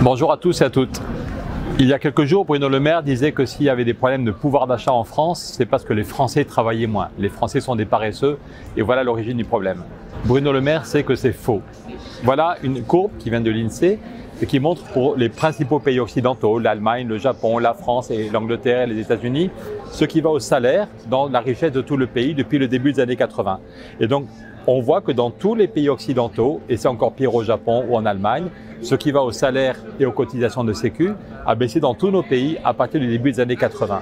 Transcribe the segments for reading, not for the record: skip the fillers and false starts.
Bonjour à tous et à toutes. Il y a quelques jours, Bruno Le Maire disait que s'il y avait des problèmes de pouvoir d'achat en France, c'est parce que les Français travaillaient moins. Les Français sont des paresseux et voilà l'origine du problème. Bruno Le Maire sait que c'est faux. Voilà une courbe qui vient de l'INSEE et qui montre pour les principaux pays occidentaux, l'Allemagne, le Japon, la France et l'Angleterre et les États-Unis, ce qui va au salaire dans la richesse de tout le pays depuis le début des années 80. Et donc, on voit que dans tous les pays occidentaux, et c'est encore pire au Japon ou en Allemagne, ce qui va au salaire et aux cotisations de sécu a baissé dans tous nos pays à partir du début des années 80,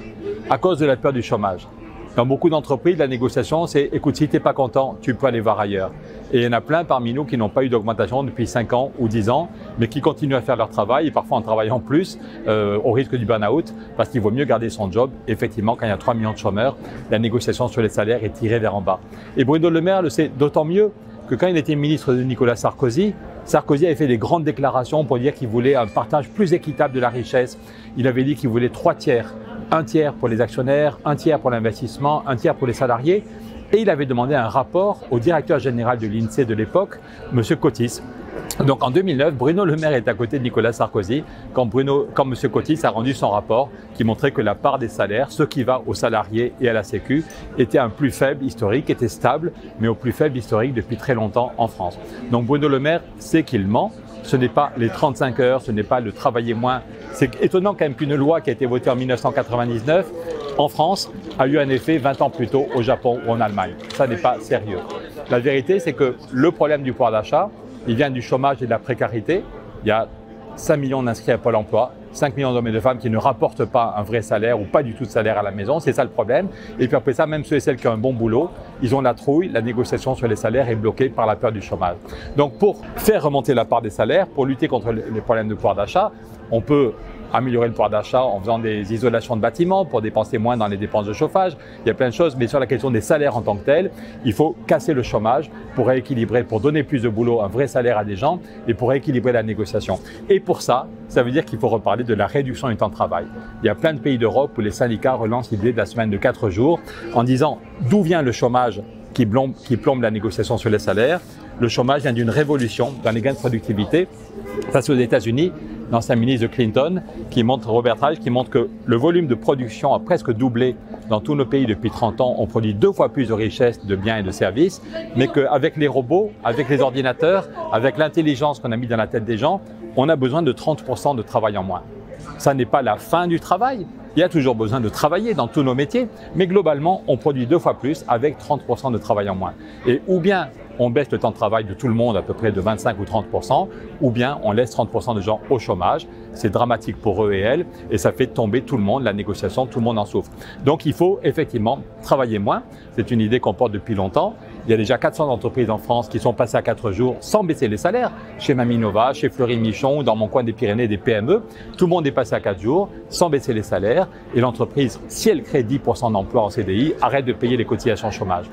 à cause de la peur du chômage. Dans beaucoup d'entreprises, la négociation, c'est « écoute, si tu n'es pas content, tu peux aller voir ailleurs ». Et il y en a plein parmi nous qui n'ont pas eu d'augmentation depuis 5 ans ou 10 ans, mais qui continuent à faire leur travail, et parfois en travaillant plus, au risque du burn-out, parce qu'il vaut mieux garder son job. Effectivement, quand il y a 3 millions de chômeurs, la négociation sur les salaires est tirée vers en bas. Et Bruno Le Maire le sait d'autant mieux que quand il était ministre de Nicolas Sarkozy, Sarkozy avait fait des grandes déclarations pour dire qu'il voulait un partage plus équitable de la richesse. Il avait dit qu'il voulait 3 tiers. 1 tiers pour les actionnaires, 1 tiers pour l'investissement, 1 tiers pour les salariés. Et il avait demandé un rapport au directeur général de l'INSEE de l'époque, M. Cotis. Donc en 2009, Bruno Le Maire est à côté de Nicolas Sarkozy quand M. Cotis a rendu son rapport qui montrait que la part des salaires, ce qui va aux salariés et à la Sécu, était un plus faible historique, était stable, mais au plus faible historique depuis très longtemps en France. Donc Bruno Le Maire sait qu'il ment. Ce n'est pas les 35 heures, ce n'est pas le travailler moins. C'est étonnant quand même qu'une loi qui a été votée en 1999 en France a eu un effet 20 ans plus tôt au Japon ou en Allemagne. Ça n'est pas sérieux. La vérité, c'est que le problème du pouvoir d'achat, il vient du chômage et de la précarité. Il y a 5 millions d'inscrits à Pôle emploi, 5 millions d'hommes et de femmes qui ne rapportent pas un vrai salaire ou pas du tout de salaire à la maison, c'est ça le problème. Et puis après ça, même ceux et celles qui ont un bon boulot, ils ont la trouille, la négociation sur les salaires est bloquée par la peur du chômage. Donc pour faire remonter la part des salaires, pour lutter contre les problèmes de pouvoir d'achat, on peut améliorer le pouvoir d'achat en faisant des isolations de bâtiments pour dépenser moins dans les dépenses de chauffage. Il y a plein de choses, mais sur la question des salaires en tant que tel, il faut casser le chômage pour rééquilibrer, pour donner plus de boulot, un vrai salaire à des gens et pour rééquilibrer la négociation. Et pour ça, ça veut dire qu'il faut reparler de la réduction du temps de travail. Il y a plein de pays d'Europe où les syndicats relancent l'idée de la semaine de 4 jours en disant d'où vient le chômage qui plombe la négociation sur les salaires. Le chômage vient d'une révolution dans les gains de productivité. Ça, c'est aux États-Unis, l'ancien ministre de Clinton, Robert Reich, qui montre que le volume de production a presque doublé dans tous nos pays depuis 30 ans. On produit 2 fois plus de richesses, de biens et de services, mais qu'avec les robots, avec les ordinateurs, avec l'intelligence qu'on a mis dans la tête des gens, on a besoin de 30% de travail en moins. Ça n'est pas la fin du travail. Il y a toujours besoin de travailler dans tous nos métiers, mais globalement, on produit 2 fois plus avec 30% de travail en moins. Et ou bien on baisse le temps de travail de tout le monde à peu près de 25 ou 30%, ou bien on laisse 30% de gens au chômage. C'est dramatique pour eux et elles, et ça fait tomber tout le monde, la négociation, tout le monde en souffre. Donc il faut effectivement travailler moins. C'est une idée qu'on porte depuis longtemps. Il y a déjà 400 entreprises en France qui sont passées à 4 jours sans baisser les salaires. Chez Maminova, chez Fleury Michon, dans mon coin des Pyrénées, des PME. Tout le monde est passé à 4 jours sans baisser les salaires. Et l'entreprise, si elle crée 10% d'emplois en CDI, arrête de payer les cotisations chômage.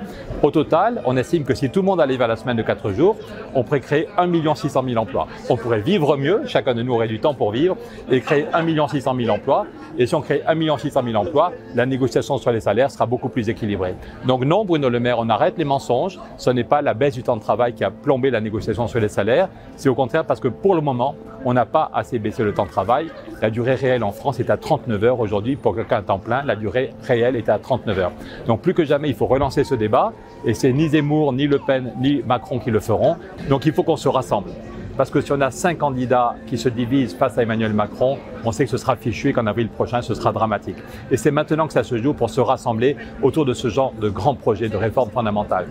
Au total, on estime que si tout le monde allait vers la semaine de 4 jours, on pourrait créer 1 600 000 emplois. On pourrait vivre mieux, chacun de nous aurait du temps pour vivre, et créer 1 600 000 emplois. Et si on crée 1 600 000 emplois, la négociation sur les salaires sera beaucoup plus équilibrée. Donc non, Bruno Le Maire, on arrête les mensonges. Ce n'est pas la baisse du temps de travail qui a plombé la négociation sur les salaires. C'est au contraire parce que pour le moment, on n'a pas assez baissé le temps de travail. La durée réelle en France est à 39 heures aujourd'hui. Pour quelqu'un à temps plein, la durée réelle est à 39 heures. Donc plus que jamais, il faut relancer ce débat. Et c'est ni Zemmour, ni Le Pen, ni Macron qui le feront. Donc il faut qu'on se rassemble. Parce que si on a 5 candidats qui se divisent face à Emmanuel Macron, on sait que ce sera fichu et qu'en avril prochain, ce sera dramatique. Et c'est maintenant que ça se joue pour se rassembler autour de ce genre de grands projets de réforme fondamentale.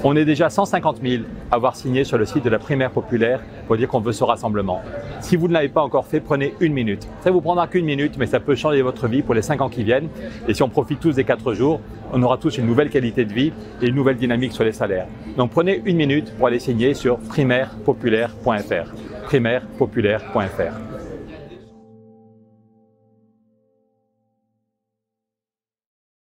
On est déjà 150 000 à avoir signé sur le site de la Primaire Populaire pour dire qu'on veut ce rassemblement. Si vous ne l'avez pas encore fait, prenez 1 minute. Ça vous prendra qu'1 minute, mais ça peut changer votre vie pour les 5 ans qui viennent. Et si on profite tous des 4 jours, on aura tous une nouvelle qualité de vie et une nouvelle dynamique sur les salaires. Donc prenez 1 minute pour aller signer sur primairepopulaire.fr. primairepopulaire.fr.